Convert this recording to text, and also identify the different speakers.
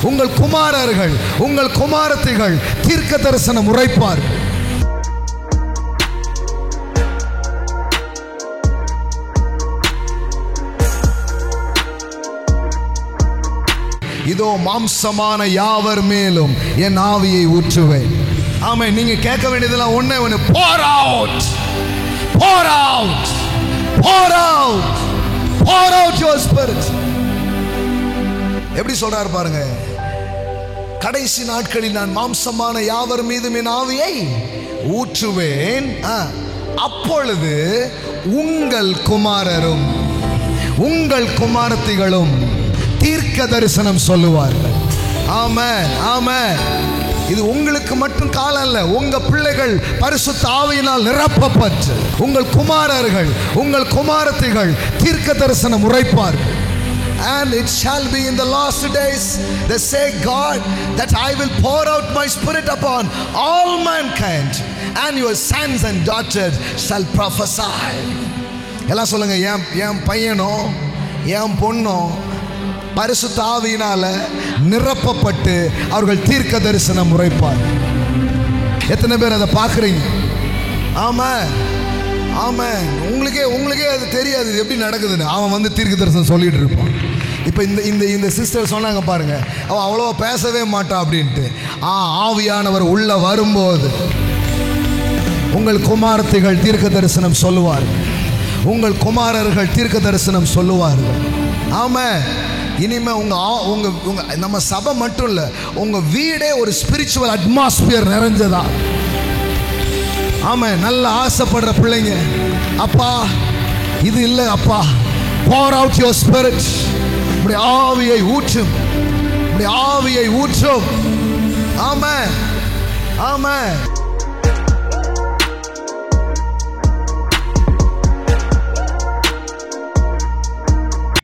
Speaker 1: உங்கள் குமாரர்கள், உங்கள் குமாரத்திகள் தீர்க்க தரிசனம் உரைப்பார். இதோ மாம்சமான யாவர் மேலும் என் ஆவியை ஊற்றுவேன். ஆமா, நீங்க கேட்க வேண்டியதெல்லாம் ஒண்ணே ஒண்ணு, pour out, pour out, pour out, pour out your spirit. எப்படி சொல்றாரு பாருங்க, கடைசி நாட்களில் நான் மாம்சமான யாவர் மீதும் என் ஆவியை ஊற்றுவேன், அப்பொழுது உங்கள் குமாரரும் உங்கள் குமாரத்திகளும் தீர்க்க தரிசனம் சொல்லுவார்கள். ஆமென், ஆமென். இது உங்களுக்கு மட்டும் காலம் அல்ல, உங்க பிள்ளைகள் பரிசுத்த ஆவியினால் நிரப்பப்பட்டு உங்கள் குமாரர்கள் உங்கள் குமாரத்திகள் தீர்க்க தரிசனம் உரைப்பார்கள். And it shall be in the last days, they say God, that I will pour out my spirit upon all mankind, and your sons and daughters shall prophesy. எல்லாம் சொல்லுங்க, என் பையனோ என் பொண்ணோ பரிசுத்த ஆவியினால நிரப்பப்பட்டு அவர்கள் தீர்க்க தரிசனம் உரைப்பார். எத்தனை பேர் அதை பார்க்குறீங்க? ஆமாம், ஆமாம். உங்களுக்கே அது தெரியாது இது எப்படி நடக்குதுன்னு. அவன் வந்து தீர்க்க தரிசனம் சொல்லிட்டு இருப்பான். இப்போ இந்த சிஸ்டர் சொன்னாங்க பாருங்க, அவன் அவ்வளோவா பேசவே மாட்டான் அப்படின்ட்டு. ஆவியானவர் உள்ள வரும்போது உங்கள் குமாரத்திகள் தீர்க்க தரிசனம் சொல்லுவார்கள், உங்கள் குமாரர்கள் தீர்க்க தரிசனம் சொல்லுவார்கள். ஆமாம். இனிமே உங்க நம்ம சபை மட்டும் இல்ல, உங்க வீடே ஒரு ஸ்பிரிச்சுவல் அட்மாஸ்பியர் நிறைஞ்சதா. ஆமா, நல்ல ஆசைப்படுற பிள்ளைங்க, அப்பா இது இல்லை அப்பா, pour out your spirit, இப்படி ஆவியை ஊற்றும், இப்படி ஆவியை ஊற்றும். ஆமா, ஆமா.